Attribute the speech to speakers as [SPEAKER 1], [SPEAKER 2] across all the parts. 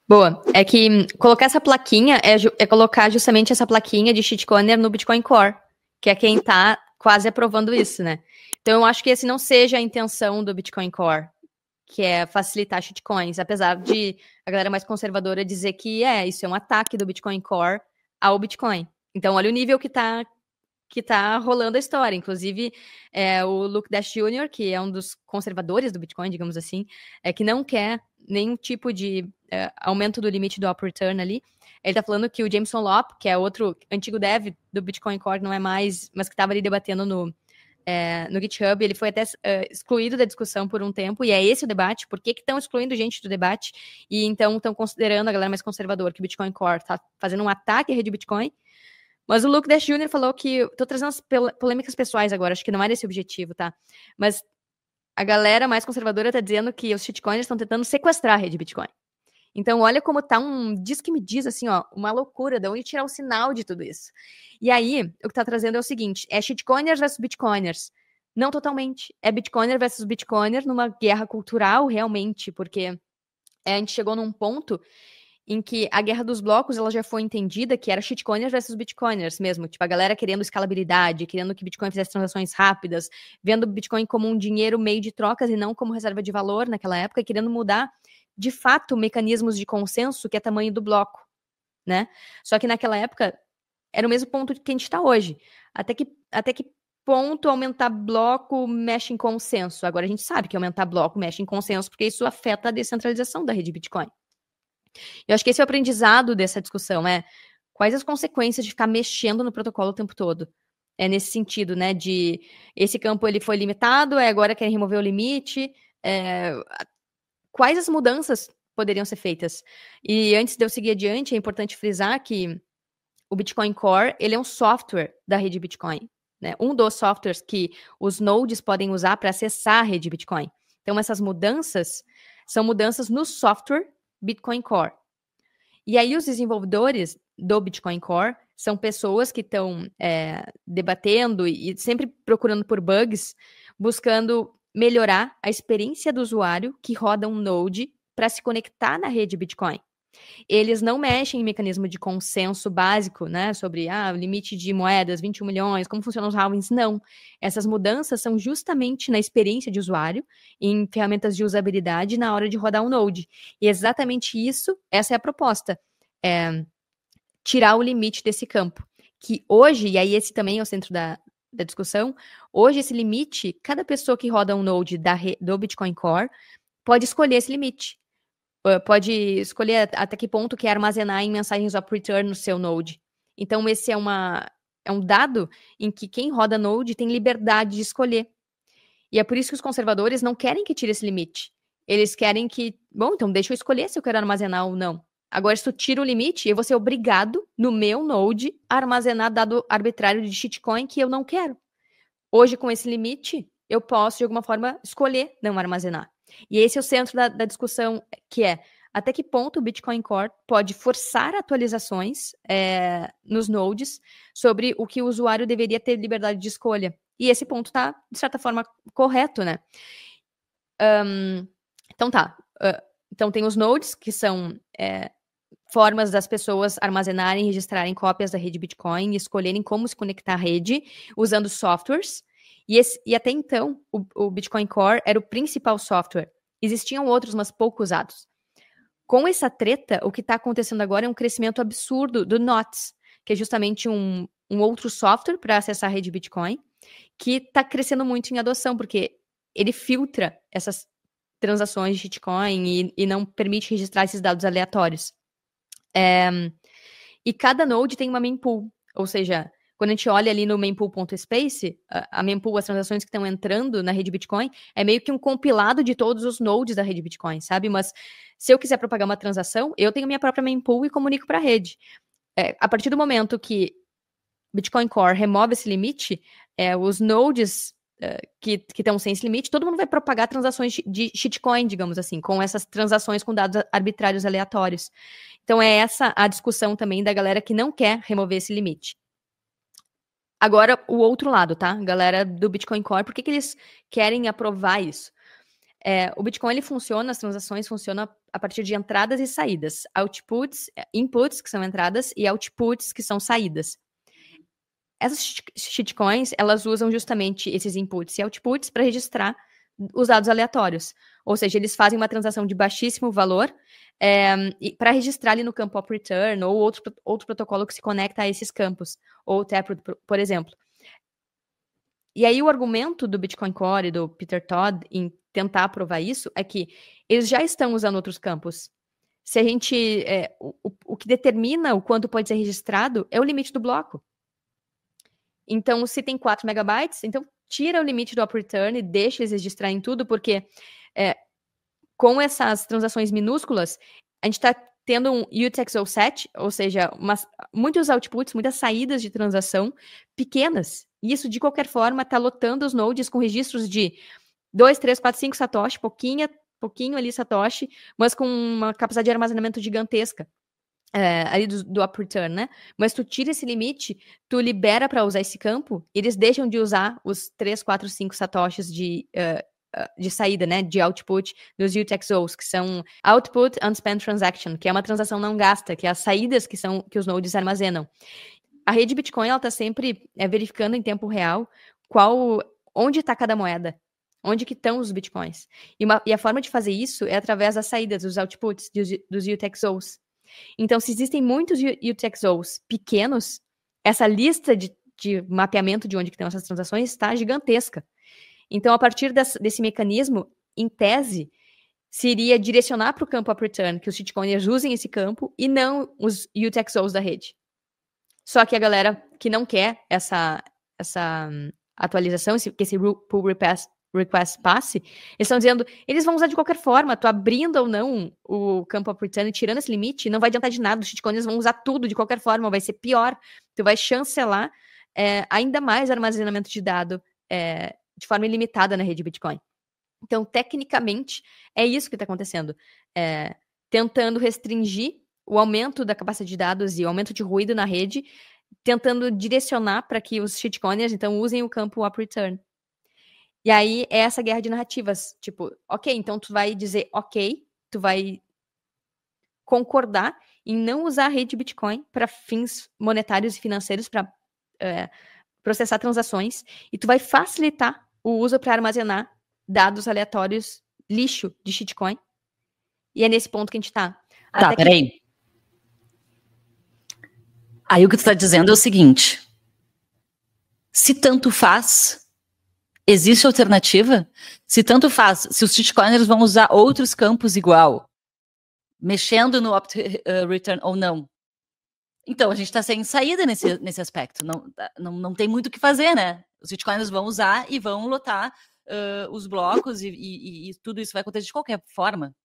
[SPEAKER 1] Boa. É que colocar essa plaquinha é colocar justamente essa plaquinha de shitcoiner no Bitcoin Core, que é quem tá quase aprovando isso, né? Então eu acho que esse não seja a intenção do Bitcoin Core, que é facilitar shitcoins, apesar de a galera mais conservadora dizer que isso é um ataque do Bitcoin Core ao Bitcoin. Então olha o nível que tá rolando a história. Inclusive, o Luke Dash Jr., que é um dos conservadores do Bitcoin, digamos assim, que não quer nenhum tipo de aumento do limite do up return ali. Ele tá falando que o Jameson Lopp, que é outro antigo dev do Bitcoin Core, não é mais, mas que estava ali debatendo no GitHub, ele foi até excluído da discussão por um tempo, e é esse o debate. Por que estão excluindo gente do debate? E então estão considerando, a galera mais conservadora, que o Bitcoin Core tá fazendo um ataque à rede Bitcoin. Mas o Luke Dash Jr. falou que... Tô trazendo as polêmicas pessoais agora, acho que não era esse o objetivo, tá? Mas a galera mais conservadora tá dizendo que os shitcoiners estão tentando sequestrar a rede Bitcoin. Então, olha como tá diz que me diz, assim, ó, uma loucura, de onde tirar o sinal de tudo isso. E aí, o que tá trazendo é o seguinte, é shitcoiners versus bitcoiners. Não totalmente. É bitcoiner versus bitcoiner numa guerra cultural, realmente, porque a gente chegou num ponto em que a guerra dos blocos ela já foi entendida que era shitcoiners versus bitcoiners mesmo. Tipo, a galera querendo escalabilidade, querendo que Bitcoin fizesse transações rápidas, vendo Bitcoin como um dinheiro meio de trocas e não como reserva de valor naquela época, e querendo mudar, de fato, mecanismos de consenso que é tamanho do bloco, né? Só que naquela época era o mesmo ponto que a gente está hoje. Até que ponto aumentar bloco mexe em consenso? Agora a gente sabe que aumentar bloco mexe em consenso porque isso afeta a descentralização da rede Bitcoin. Eu acho que esse é o aprendizado dessa discussão, quais as consequências de ficar mexendo no protocolo o tempo todo. É nesse sentido, né, de esse campo ele foi limitado, agora querem remover o limite, quais as mudanças poderiam ser feitas? E antes de eu seguir adiante, é importante frisar que o Bitcoin Core, ele é um software da rede Bitcoin, né? Um dos softwares que os nodes podem usar para acessar a rede Bitcoin. Então, essas mudanças são mudanças no software Bitcoin Core. E aí, os desenvolvedores do Bitcoin Core são pessoas que estão debatendo e sempre procurando por bugs, buscando melhorar a experiência do usuário que roda um node para se conectar na rede Bitcoin. Eles não mexem em mecanismo de consenso básico, né, sobre o limite de moedas, 21 milhões, como funcionam os halvings, não. Essas mudanças são justamente na experiência de usuário, em ferramentas de usabilidade, na hora de rodar um node. E exatamente isso, essa é a proposta, tirar o limite desse campo. Que hoje, e aí esse também é o centro da discussão, hoje esse limite, cada pessoa que roda um node do Bitcoin Core pode escolher esse limite. Pode escolher até que ponto quer armazenar em mensagens of return no seu node. Então, esse é um dado em que quem roda node tem liberdade de escolher. E é por isso que os conservadores não querem que tire esse limite. Eles querem que, bom, então deixa eu escolher se eu quero armazenar ou não. Agora, se tu tira o limite, eu vou ser obrigado, no meu node, a armazenar dado arbitrário de shitcoin que eu não quero. Hoje, com esse limite, eu posso, de alguma forma, escolher não armazenar. E esse é o centro da discussão, que é até que ponto o Bitcoin Core pode forçar atualizações nos nodes sobre o que o usuário deveria ter liberdade de escolha. E esse ponto está, de certa forma, correto, né? Então tá. Então tem os nodes, que são formas das pessoas armazenarem e registrarem cópias da rede Bitcoin e escolherem como se conectar à rede usando softwares. E até então, o Bitcoin Core era o principal software. Existiam outros, mas pouco usados. Com essa treta, o que está acontecendo agora é um crescimento absurdo do NOTs, que é justamente um outro software para acessar a rede Bitcoin, que está crescendo muito em adoção, porque ele filtra essas transações de shitcoin e não permite registrar esses dados aleatórios. E cada node tem uma mempool, ou seja, quando a gente olha ali no mempool.space, a mempool, as transações que estão entrando na rede Bitcoin, é meio que um compilado de todos os nodes da rede Bitcoin, sabe? Mas se eu quiser propagar uma transação, eu tenho minha própria mempool e comunico para a rede. A partir do momento que Bitcoin Core remove esse limite, os nodes que estão sem esse limite, todo mundo vai propagar transações de shitcoin, digamos assim, com essas transações com dados arbitrários aleatórios. Então é essa a discussão também da galera que não quer remover esse limite. Agora, o outro lado, tá? Galera do Bitcoin Core, por que eles querem aprovar isso? O Bitcoin, ele funciona, as transações funcionam a partir de entradas e saídas. Inputs, que são entradas, e outputs, que são saídas. Essas shitcoins, elas usam justamente esses inputs e outputs para registrar os dados aleatórios. Ou seja, eles fazem uma transação de baixíssimo valor para registrar ali no campo of return ou outro protocolo que se conecta a esses campos, ou o Taproot, por exemplo. E aí o argumento do Bitcoin Core e do Peter Todd em tentar provar isso é que eles já estão usando outros campos. Se a gente... o que determina o quanto pode ser registrado é o limite do bloco. Então, se tem 4 megabytes, então tira o limite do up return e deixa eles registrarem tudo, porque com essas transações minúsculas, a gente está tendo um UTXO7, ou seja, muitos outputs, muitas saídas de transação pequenas. E isso, de qualquer forma, está lotando os nodes com registros de 2, 3, 4, 5 satoshi, pouquinho ali satoshi, mas com uma capacidade de armazenamento gigantesca. Ali do up return, né? Mas tu tira esse limite, tu libera para usar esse campo, eles deixam de usar os 3, 4, 5 satoshis de saída, né? De output dos UTXOs, que são Output Unspent Transaction, que é uma transação não gasta, que é as saídas que os nodes armazenam. A rede Bitcoin, ela tá sempre verificando em tempo real onde está cada moeda, onde que estão os Bitcoins. E a forma de fazer isso é através das saídas, dos outputs, dos UTXOs. Então, se existem muitos UTXOs pequenos, essa lista de mapeamento de onde que estão essas transações está gigantesca. Então, a partir desse mecanismo, em tese, seria direcionar para o campo up return, que os shitcoiners usem esse campo e não os UTXOs da rede. Só que a galera que não quer essa atualização, que esse pull request passe, eles estão dizendo, eles vão usar de qualquer forma, tu abrindo ou não o campo of return e tirando esse limite, não vai adiantar de nada, os shitcoiners vão usar tudo de qualquer forma, vai ser pior, tu vai chancelar ainda mais armazenamento de dado de forma ilimitada na rede Bitcoin. Então, tecnicamente, é isso que está acontecendo, tentando restringir o aumento da capacidade de dados e o aumento de ruído na rede, tentando direcionar para que os shitcoiners, então, usem o campo up return. E aí, é essa guerra de narrativas. Tipo, ok, então tu vai dizer ok, tu vai concordar em não usar a rede Bitcoin para fins monetários e financeiros, para processar transações, e tu vai facilitar o uso para armazenar dados aleatórios, lixo de shitcoin. E é nesse ponto que a gente tá.
[SPEAKER 2] Peraí. Aí o que tu tá dizendo é o seguinte: se tanto faz... Existe alternativa? Se tanto faz, se os shitcoiners vão usar outros campos igual, mexendo no return ou não, então a gente está sem saída nesse aspecto. Não tem muito o que fazer, né? Os shitcoiners vão usar e vão lotar os blocos e tudo isso vai acontecer de qualquer forma.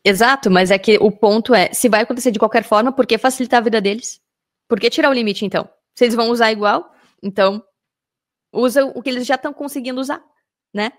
[SPEAKER 1] Exato, mas é que o ponto é, se vai acontecer de qualquer forma, por que facilitar a vida deles? Por que tirar o limite, então? Se eles vão usar igual, então... usa o que eles já estão conseguindo usar, né?